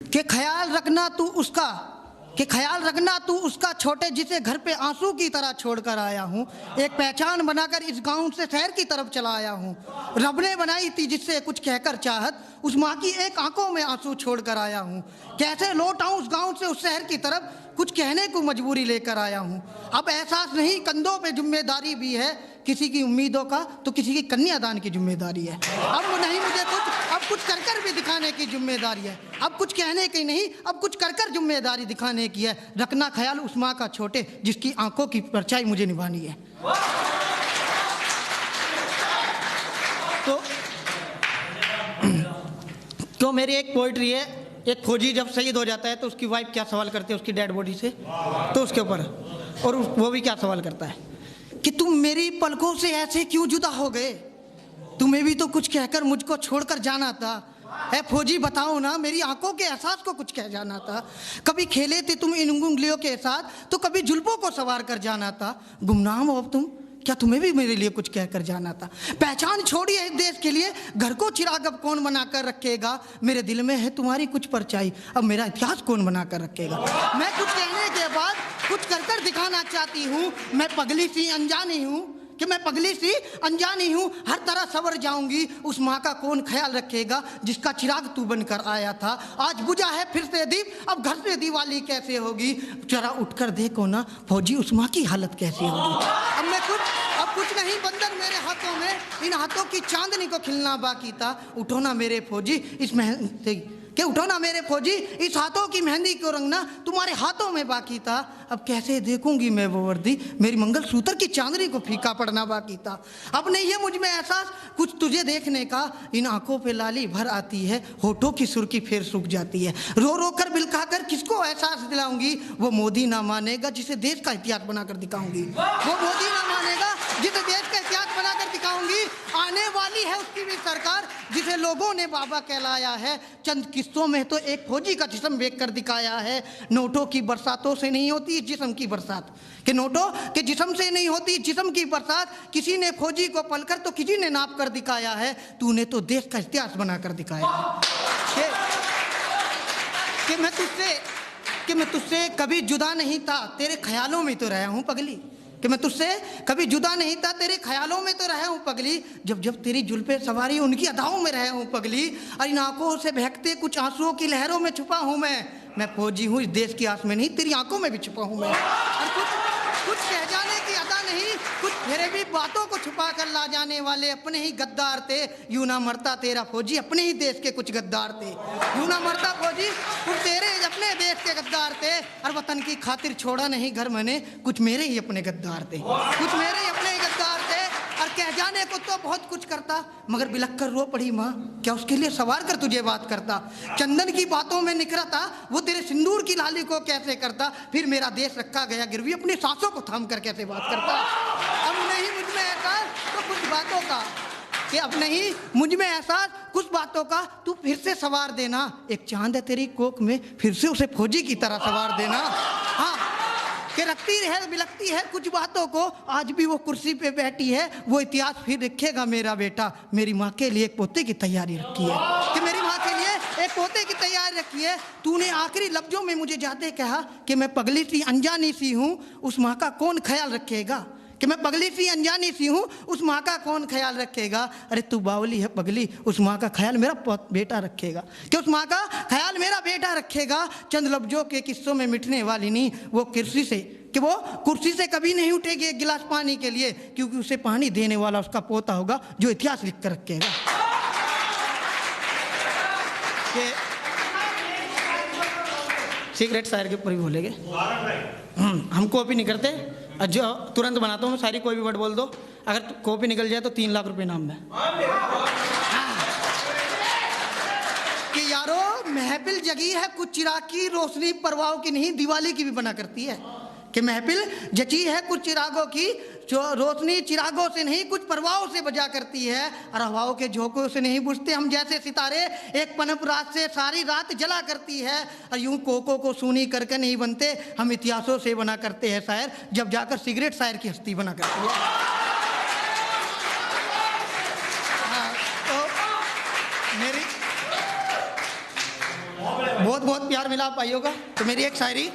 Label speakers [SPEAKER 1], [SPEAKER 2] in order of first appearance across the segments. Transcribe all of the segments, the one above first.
[SPEAKER 1] कि ख्याल रखना तू उसका छोटे जिसे घर पे आंसू की तरह छोड़कर आया हूँ। एक पहचान बनाकर इस गांव से शहर की तरफ चला आया हूँ। रब ने बनाई थी जिससे कुछ कहकर चाहत, उस माँ की एक आंखों में आंसू छोड़कर आया हूँ। कैसे लौट आऊँ उस गांव से उस शहर की तरफ, कुछ कहने को मजबूरी लेकर आया हूँ। अब एहसास नहीं कंधों पे जिम्मेदारी भी है, किसी की उम्मीदों का तो किसी की कन्यादान की जिम्मेदारी है। अब नहीं मुझे अब कुछ कर कर भी दिखाने की जिम्मेदारी है। अब कुछ कहने की नहीं, अब कुछ कर कर जिम्मेदारी दिखाने की है। रखना ख्याल उस माँ का छोटे जिसकी आंखों की परछाई मुझे निभानी है। तो मेरी एक पोइट्री है, एक फौजी जब शहीद हो जाता है तो उसकी वाइफ क्या सवाल करती है उसकी डेड बॉडी से, तो उसके ऊपर, और वो भी क्या सवाल करता है कि तुम मेरी पलकों से ऐसे क्यों जुदा हो गए, तुम्हें भी तो कुछ कहकर मुझको छोड़कर जाना था। है फौजी बताओ ना, मेरी आंखों के एहसास को कुछ कह जाना था। कभी खेले थे तुम इन उंगलियों के साथ तो कभी जुल्फों को सवार कर जाना था। गुमनाम हो तुम, क्या तुम्हें भी मेरे लिए कुछ कहकर जाना था। पहचान छोड़ी है देश के लिए, घर को चिराग अब कौन बनाकर रखेगा। मेरे दिल में है तुम्हारी कुछ परछाई, अब मेरा इतिहास कौन बनाकर रखेगा। मैं कुछ कहने के बाद कुछ कर कर दिखाना चाहती हूँ। मैं पगली सी अनजानी हूँ कि मैं पगली सी अनजानी हूँ। हर तरह सवर जाऊंगी, उस माँ का कौन ख्याल रखेगा जिसका चिराग तू बनकर आया था। आज बुझा है फिर से दीप, अब घर से दिवाली कैसे होगी। जरा उठकर देखो ना फौजी उस माँ की हालत कैसी होगी। अब कुछ नहीं बंदर मेरे हाथों में, इन हाथों की चांदनी को खिलना बाकी था। उठो ना मेरे फौजी इस मेहंदी के, उठो ना मेरे फौजी इस हाथों की मेहंदी को रंगना तुम्हारे हाथों में बाकी था। अब कैसे देखूंगी मैं वो वर्दी, मेरी मंगलसूत्र की चांदनी को फीका पड़ना बाकी था। अब नहीं है मुझ में एहसास कुछ तुझे देखने का, इन आंखों पे लाली भर आती है, होठों की सुर्खी फिर सूख जाती है। रो रो कर बिलखा कर किसको एहसास दिलाऊंगी, वो मोदी ना मानेगा जिसे देश का इतिहास बनाकर दिखाऊंगी। वो मोदी ना मानेगा जिसे देश का इतिहास बनाकर दिखाऊंगी। आने वाली है उसकी भी सरकार जिसे लोगों ने बाबा कहलाया है। चंद किस्सों में तो एक फौजी का जिस्म बेच कर दिखाया है। नोटों की बरसातों से नहीं होती जिस्म की बरसात, कि नोटों के जिस्म से नहीं होती जिस्म की बरसात। किसी ने फौजी को पलकर तो किसी ने नाप कर दिखाया है। तूने तो देश का इतिहास बनाकर दिखाया है। कि मैं तुझसे कभी जुदा नहीं था, तेरे ख्यालों में तो रहा हूँ पगली। कि मैं तुझसे कभी जुदा नहीं था, तेरे ख्यालों में तो रहा हूँ पगली। जब जब तेरी जुल्फे सवारी उनकी अदाओं में रहा हूँ पगली। और इन आंखों से बहकते कुछ आंसुओं की लहरों में छुपा हूँ मैं फौजी हूँ इस देश की आस में नहीं, तेरी आंखों में भी छुपा हूँ मैं। और कुछ कह जाने की अदा नहीं, कुछ फिर भी बातों को छुपा कर ला जाने वाले अपने ही गद्दार थे। यूं ना मरता तेरा फौजी, अपने ही देश के कुछ गद्दार थे। यूं ना मरता फौजी, कुछ तेरे अपने देश के गद्दार थे। और वतन की खातिर छोड़ा नहीं घर मैंने, कुछ मेरे ही अपने गद्दार थे, कुछ मेरे ही अपने गद्दार थे। और कह जाने को तो बहुत कुछ करता, मगर बिलख कर रो पड़ी माँ, क्या उसके लिए सवार कर तुझे बात करता। चंदन की बातों में निखरा था, वो तेरे सिंदूर की लाली को कैसे करता। फिर मेरा देश रखा गया गिरवी, अपनी सांसों को थाम कर कैसे बात करता। अब नहीं मुझ में एहसास तो कुछ बातों का, कि अब नहीं मुझ में एहसास कुछ बातों का, तू फिर से सवार देना। एक चांद है तेरी कोख में, फिर से उसे फौजी की तरह सवार देना। हाँ कि रखती है बिलखती है कुछ बातों को, आज भी वो कुर्सी पे बैठी है। वो इतिहास फिर लिखेगा मेरा बेटा। मेरी माँ के लिए एक पोते की तैयारी रखी है, कि मेरी माँ के लिए एक पोते की तैयारी रखी है। तूने आखिरी लफ्जों में मुझे जाते कहा कि मैं पगली सी अनजानी सी हूँ, उस माँ का कौन ख्याल रखेगा। कि मैं पगली सी अनजानी सी हूँ, उस माँ का कौन ख्याल रखेगा। अरे तू बावली है पगली, उस माँ का ख्याल मेरा बेटा रखेगा। कि उस माँ का ख्याल मेरा बेटा रखेगा। चंद लफ्जों के किस्सों में मिटने वाली नहीं वो कुर्सी से, कि वो कुर्सी से कभी नहीं उठेगी एक गिलास पानी के लिए, क्योंकि उसे पानी देने वाला उसका पोता होगा जो इतिहास लिख कर रखेगा। सिगरेट शायर के ऊपर भी बोलेंगे, हम कॉपी नहीं करते, जो तुरंत बनाता हूँ मैं शायरी, कोई भी वर्ड बोल दो, अगर कॉपी निकल जाए तो 3 लाख रुपए नाम है। कि यारो महफिल जगी है कुछ चिराग की रोशनी, परवाह की नहीं दिवाली की भी बना करती है। कि महफिल जची है कुछ चिरागों की, जो रोशनी चिरागों से नहीं कुछ परवाहों से बजा करती है। और हवाओं के झोंकों से नहीं बुझते हम जैसे सितारे, एक पनप रात से सारी रात जला करती है। और यूं कोकों को सूनी करके नहीं बनते हम, इतिहासों से बना करते हैं शायर, जब जाकर सिगरेट शायर की हस्ती बना करती है। हाँ, तो मेरी बहुत बहुत प्यार मिला आप भाइयों का। तो मेरी एक शायरी,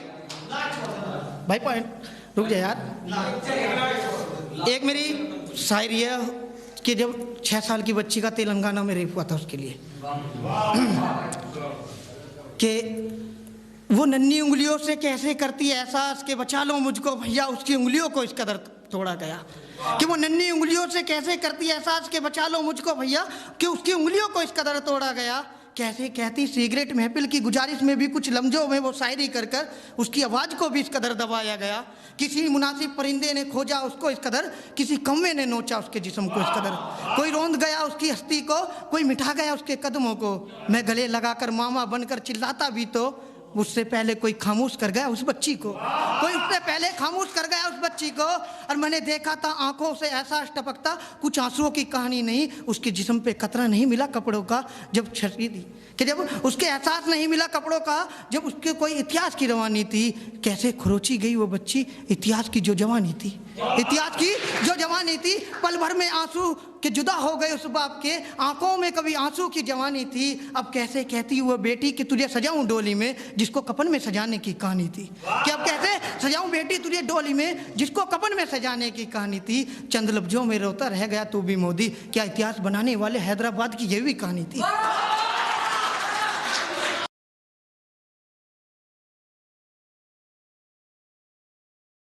[SPEAKER 1] भाई पॉइंट रुक जा यार, एक मेरी शायरी है कि जब 6 साल की बच्ची का तेलंगाना में रेप हुआ था उसके लिए, कि वो नन्ही उंगलियों से कैसे करती है एहसास कि बचा लो मुझको भैया, उसकी उंगलियों को इस कदर तोड़ा गया। कि वो नन्ही उंगलियों से कैसे करती है एहसास कि बचा लो मुझको भैया, कि उसकी उंगलियों को इस कदर तोड़ा गया। कैसे कहती सिगरेट महफिल की गुजारिश में भी कुछ लम्हों में वो शायरी कर कर उसकी आवाज़ को भी इस कदर दबाया गया। किसी मुनासिब परिंदे ने खोजा उसको इस कदर, किसी कौवे ने नोचा उसके जिस्म को इस कदर। कोई रोंद गया उसकी हस्ती को, कोई मिठा गया उसके कदमों को। मैं गले लगाकर मामा बनकर चिल्लाता भी तो उससे पहले कोई खामोश कर गया उस बच्ची को, कोई उससे पहले खामोश कर गया उस बच्ची को। और मैंने देखा था आंखों से एहसास टपकता, कुछ आंसुओं की कहानी नहीं, उसके जिस्म पे कतरा नहीं मिला कपड़ों का जब छठी थी, कि जब उसके एहसास नहीं मिला कपड़ों का, जब उसके कोई इतिहास की रवानी थी। कैसे खरोची गई वो बच्ची इतिहास की जो जवानी थी, इतिहास की जो जवानी थी। पल भर में आंसू कि जुदा हो गए उस बाप के, आंखों में कभी आंसू की जवानी थी। अब कैसे कहती वो बेटी कि तुझे सजाऊं डोली में जिसको कफन में सजाने की कहानी थी। कि अब कैसे सजाऊं बेटी तुझे डोली में जिसको कफन में सजाने की कहानी थी। चंद लफ्जों में रोता रह गया तू भी मोदी, क्या इतिहास बनाने वाले हैदराबाद की ये भी कहानी थी।